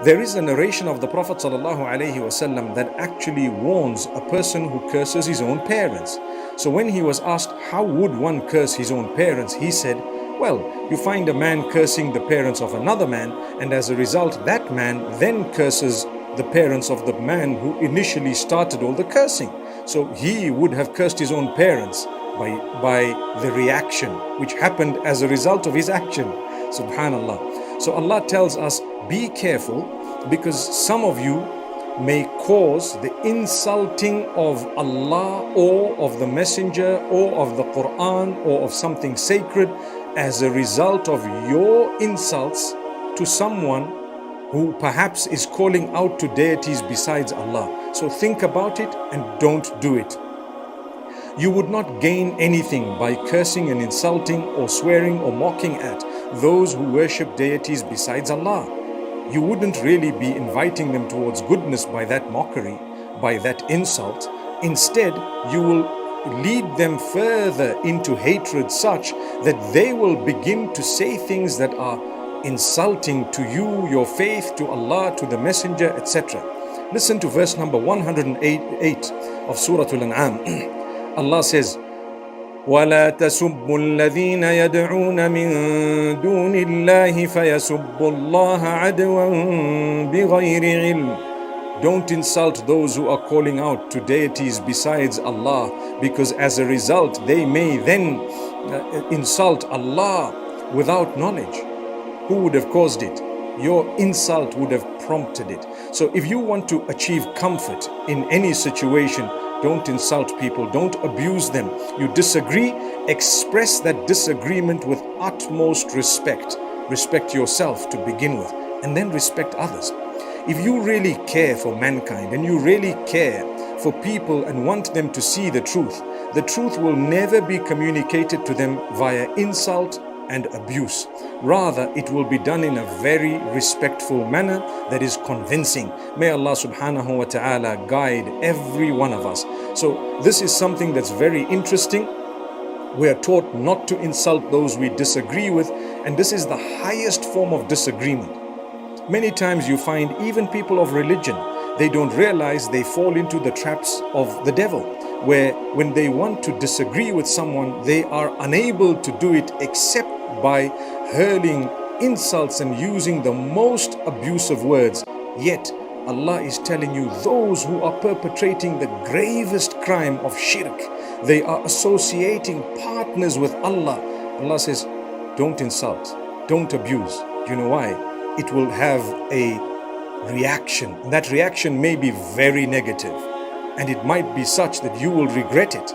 There is a narration of the Prophet ﷺ that actually warns a person who curses his own parents. So when he was asked, how would one curse his own parents? He said, well, you find a man cursing the parents of another man, and as a result, that man then curses the parents of the man who initially started all the cursing. So he would have cursed his own parents by the reaction which happened as a result of his action. Subhanallah. So Allah tells us, be careful, because some of you may cause the insulting of Allah or of the Messenger or of the Quran or of something sacred as a result of your insults to someone who perhaps is calling out to deities besides Allah. So think about it and don't do it. You would not gain anything by cursing and insulting or swearing or mocking at those who worship deities besides Allah. You wouldn't really be inviting them towards goodness by that mockery, by that insult. Instead, you will lead them further into hatred such that they will begin to say things that are insulting to you, your faith, to Allah, to the Messenger, etc. Listen to verse number 108 of Surah Al-An'am. Allah says, وَلَا تَسُبُّوا الَّذِينَ يَدْعُونَ مِن دُونِ اللَّهِ فَيَسُبُّوا اللَّهَ عَدْوًا بِغَيْرِ عِلْمٍ. Don't insult those who are calling out to deities besides Allah, because as a result they may then insult Allah without knowledge. Who would have caused it? Your insult would have prompted it. So if you want to achieve comfort in any situation, don't insult people, don't abuse them. You disagree, express that disagreement with utmost respect. Respect yourself to begin with, and then respect others. If you really care for mankind and you really care for people and want them to see the truth will never be communicated to them via insult and abuse. Rather, it will be done in a very respectful manner that is convincing. May Allah subhanahu wa ta'ala guide every one of us. So this is something that's very interesting. We are taught not to insult those we disagree with, and this is the highest form of disagreement. Many times you find even people of religion, they don't realize they fall into the traps of the devil, where when they want to disagree with someone, they are unable to do it except by hurling insults and using the most abusive words. Yet Allah is telling you, those who are perpetrating the gravest crime of shirk, they are associating partners with Allah. Allah says, don't insult, don't abuse. You know why? It will have a reaction. And that reaction may be very negative, and it might be such that you will regret it.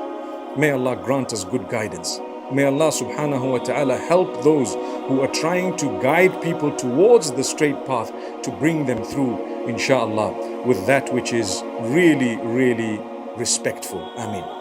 May Allah grant us good guidance. May Allah subhanahu wa ta'ala help those who are trying to guide people towards the straight path, to bring them through, inshallah, with that which is really, really respectful. Ameen.